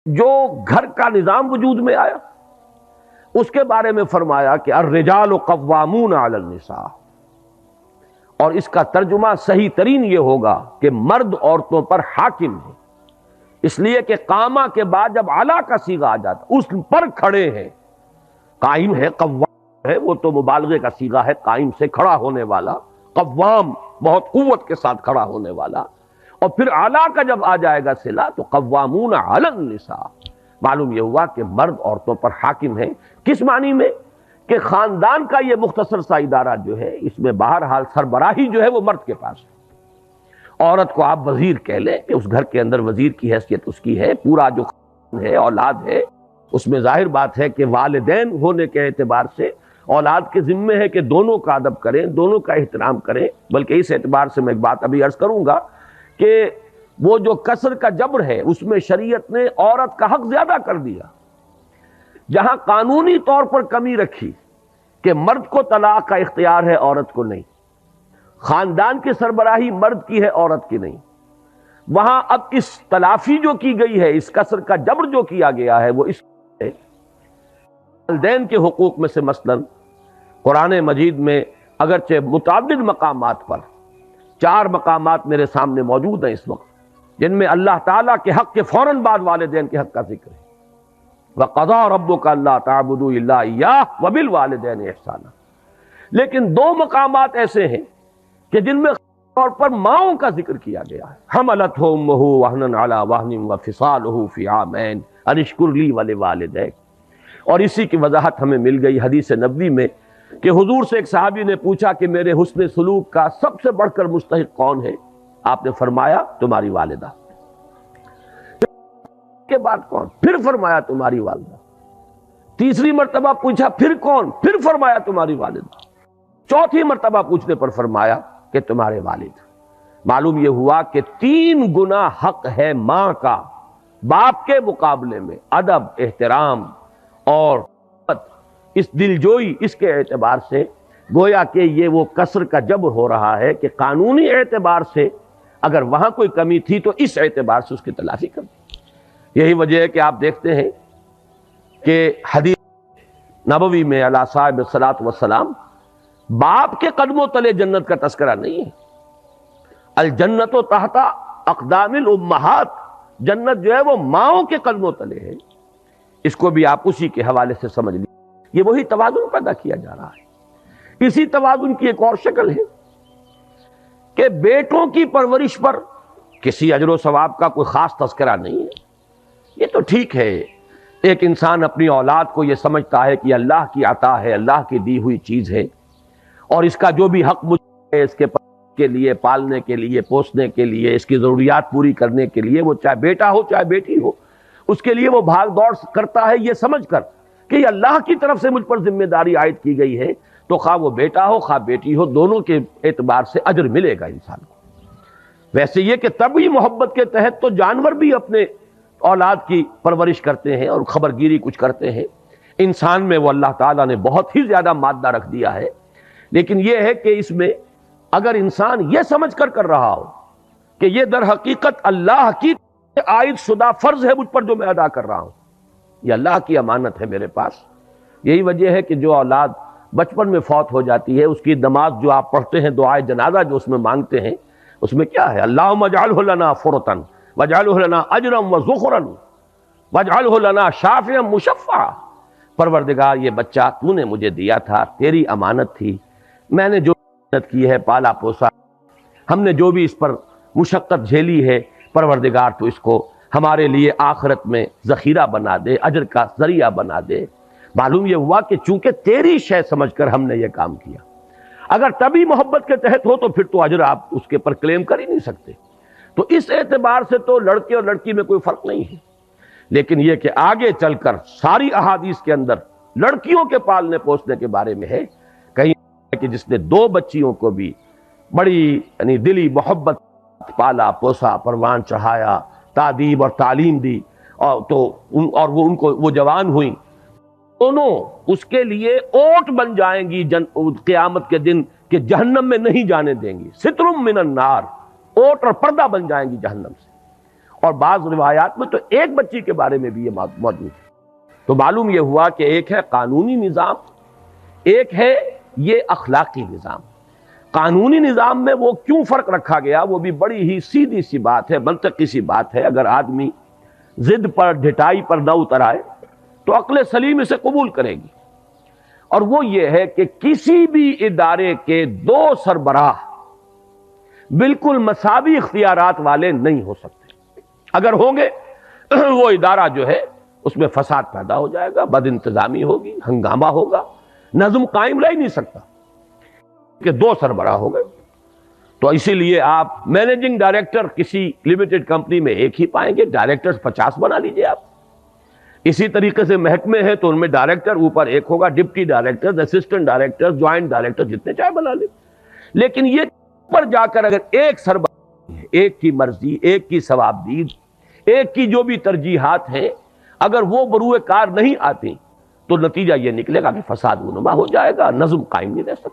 جو گھر کا نظام وجود میں آیا اس کے بارے میں فرمایا کہ الرجال قوامون علی النساء، اور اس کا ترجمہ صحیح ترین یہ ہوگا کہ مرد عورتوں پر حاکم ہے، اس لیے کہ قامہ کے بعد جب علا کا صیغہ آ جاتا اس پر کھڑے ہیں، قائم ہے، قوام ہے، وہ تو مبالغے کا صیغہ ہے، قائم سے کھڑا ہونے والا، قوام بہت قوت کے ساتھ کھڑا ہونے والا، اور پھر اعلیٰ کا جب آ جائے گا صلہ تو قوامون علی النساء، معلوم یہ ہوا کہ مرد عورتوں پر حاکم ہے۔ کس معنی میں؟ کہ خاندان کا یہ مختصر سا ادارہ جو ہے اس میں بہرحال سربراہی جو ہے وہ مرد کے پاس ہے، عورت کو آپ وزیر کہہ لیں کہ اس گھر کے اندر وزیر کی حیثیت اس کی ہے، پورا جو خاندان ہے، اولاد ہے، اس میں ظاہر بات ہے کہ والدین ہونے کے اعتبار سے اولاد کے ذمے ہے کہ دونوں کا ادب کریں، دونوں کا احترام کریں، بلکہ اس اعتبار سے میں ایک بات ابھی عرض کروں گا کہ وہ جو کسر کا جبر ہے اس میں شریعت نے عورت کا حق زیادہ کر دیا، جہاں قانونی طور پر کمی رکھی کہ مرد کو طلاق کا اختیار ہے عورت کو نہیں، خاندان کی سربراہی مرد کی ہے عورت کی نہیں، وہاں اب اس تلافی جو کی گئی ہے، اس کسر کا جبر جو کیا گیا ہے وہ اس والدین کے حقوق میں سے مثلا قرآن مجید میں اگرچہ متعدد مقامات پر 4 مقامات میرے سامنے موجود ہیں اس وقت جن میں اللہ تعالیٰ کے حق کے فوراً بعد والدین کے حق کا ذکر ہے، وَقَضَىٰ رَبُّكَ أَلَّا تَعْبُدُوا إِلَّا إِيَّاهُ وَبِالْوَالِدَيْنِ إِحْسَانًا، لیکن 2 مقامات ایسے ہیں کہ جن میں طور پر ماؤں کا ذکر کیا گیا ہے، حملتہ امہ وہنا علی وہن وفصالہ فی عامین ان اشکر لی ولوالدیک، اور اسی کی وضاحت ہمیں مل گئی حدیث نبوی میں کہ حضور سے ایک صحابی نے پوچھا کہ میرے حسن سلوک کا سب سے بڑھ کر مستحق کون ہے؟ آپ نے فرمایا تمہاری والدہ، کے بعد کون؟ پھر فرمایا تمہاری والدہ، تیسری مرتبہ پوچھا پھر کون؟ پھر فرمایا تمہاری والدہ، چوتھی مرتبہ پوچھنے پر فرمایا کہ تمہارے والد۔ معلوم یہ ہوا کہ 3 گنا حق ہے ماں کا باپ کے مقابلے میں، ادب، احترام اور اس دلجوئی، اس کے اعتبار سے گویا کہ یہ وہ کسر کا جبر ہو رہا ہے کہ قانونی اعتبار سے اگر وہاں کوئی کمی تھی تو اس اعتبار سے اس کی تلافی کر دی۔ یہی وجہ ہے کہ آپ دیکھتے ہیں کہ حدیث نبوی میں علی صاحب الصلاۃ والسلام باپ کے قدموں تلے جنت کا تذکرہ نہیں ہے، الجنت تحت اقدام الامہات، جنت جو ہے وہ ماؤں کے قدموں تلے ہے، اس کو بھی آپ اسی کے حوالے سے سمجھ لیجیے۔ یہ وہی توازن پیدا کیا جا رہا ہے۔ اسی توازن کی ایک اور شکل ہے کہ بیٹوں کی پرورش پر کسی اجر و ثواب کا کوئی خاص تذکرہ نہیں ہے، یہ تو ٹھیک ہے، ایک انسان اپنی اولاد کو یہ سمجھتا ہے کہ اللہ کی عطا ہے، اللہ کی دی ہوئی چیز ہے، اور اس کا جو بھی حق مجھے ہے اس کے لیے پالنے کے لیے، پوسنے کے لیے، اس کی ضروریات پوری کرنے کے لیے، وہ چاہے بیٹا ہو چاہے بیٹی ہو، اس کے لیے وہ بھاگ دوڑ کرتا ہے یہ سمجھ کر کہ یہ اللہ کی طرف سے مجھ پر ذمہ داری عائد کی گئی ہے، تو خواہ وہ بیٹا ہو خواہ بیٹی ہو، دونوں کے اعتبار سے اجر ملے گا انسان کو۔ ویسے یہ کہ طبعی محبت کے تحت تو جانور بھی اپنے اولاد کی پرورش کرتے ہیں اور خبرگیری کچھ کرتے ہیں، انسان میں وہ اللہ تعالیٰ نے بہت ہی زیادہ مادہ رکھ دیا ہے، لیکن یہ ہے کہ اس میں اگر انسان یہ سمجھ کر رہا ہو کہ یہ در حقیقت اللہ کی عائد شدہ فرض ہے مجھ پر جو میں ادا کر رہا ہوں، یہ اللہ کی امانت ہے میرے پاس۔ یہی وجہ ہے کہ جو اولاد بچپن میں فوت ہو جاتی ہے اس کی نماز جو آپ پڑھتے ہیں، دعائے جنازہ جو اس میں مانگتے ہیں، اس میں کیا ہے؟ اللہم اجعلہ لنا فرطا واجعلہ لنا اجرا وذخرا واجعلہ لنا شافعا مشفعا، پروردگار یہ بچہ تو نے مجھے دیا تھا، تیری امانت تھی، میں نے جو محنت کی ہے، پالا پوسا، ہم نے جو بھی اس پر مشقت جھیلی ہے، پروردگار تو اس کو ہمارے لیے آخرت میں ذخیرہ بنا دے، اجر کا ذریعہ بنا دے۔ معلوم یہ ہوا کہ چونکہ تیری شے سمجھ کر ہم نے یہ کام کیا، اگر تبھی محبت کے تحت ہو تو پھر تو اجر آپ اس کے پر کلیم کر ہی نہیں سکتے، تو اس اعتبار سے تو لڑکے اور لڑکی میں کوئی فرق نہیں ہے، لیکن یہ کہ آگے چل کر ساری احادیث کے اندر لڑکیوں کے پالنے پوسنے کے بارے میں ہے، کہیں کہ جس نے 2 بچیوں کو بھی بڑی یعنی دلی محبت پالا پوسا، پروان چڑھایا، تادیب اور تعلیم دی، اور وہ ان کو وہ جوان ہوئیں، دونوں اس کے لیے اوٹ بن جائیں گی قیامت کے دن کہ جہنم میں نہیں جانے دیں گی، ستر من النار، اوٹ اور پردہ بن جائیں گی جہنم سے۔ اور بعض روایات میں تو ایک بچی کے بارے میں بھی یہ موجود ہے۔ تو معلوم یہ ہوا کہ ایک ہے قانونی نظام، ایک ہے یہ اخلاقی نظام۔ قانونی نظام میں وہ کیوں فرق رکھا گیا، وہ بھی بڑی ہی سیدھی سی بات ہے، منطقی سی بات ہے۔ اگر آدمی ضد پر ڈھٹائی پر نہ اتر آئے تو عقل سلیم اسے قبول کرے گی، اور وہ یہ ہے کہ کسی بھی ادارے کے دو سربراہ بالکل مساوی اختیارات والے نہیں ہو سکتے۔ اگر ہوں گے وہ ادارہ جو ہے اس میں فساد پیدا ہو جائے گا، بد انتظامی ہوگی، ہنگامہ ہوگا، نظم قائم رہ ہی نہیں سکتا کہ دو سربراہ ہو گئے۔ تو اسی لیے آپ مینیجنگ ڈائریکٹر کسی لمیٹڈ کمپنی میں ایک ہی پائیں گے، ڈائریکٹرز 50 بنا لیجئے آپ۔ اسی طریقے سے محکمے ہیں تو ان میں ڈائریکٹر اوپر ایک ہوگا، deputy director, assistant director, joint director, جتنے چاہے بنا لیں۔ لیکن یہ پر جا کر اگر ایک سربراہ ہے، ایک کی مرضی، ایک کی ثوابدید، ایک کی جو بھی ترجیحات ہیں، اگر وہ بروئے کار نہیں آتی تو نتیجہ یہ نکلے گا کہ فساد رونما ہو جائے گا، نظم قائم نہیں رہ سکتا۔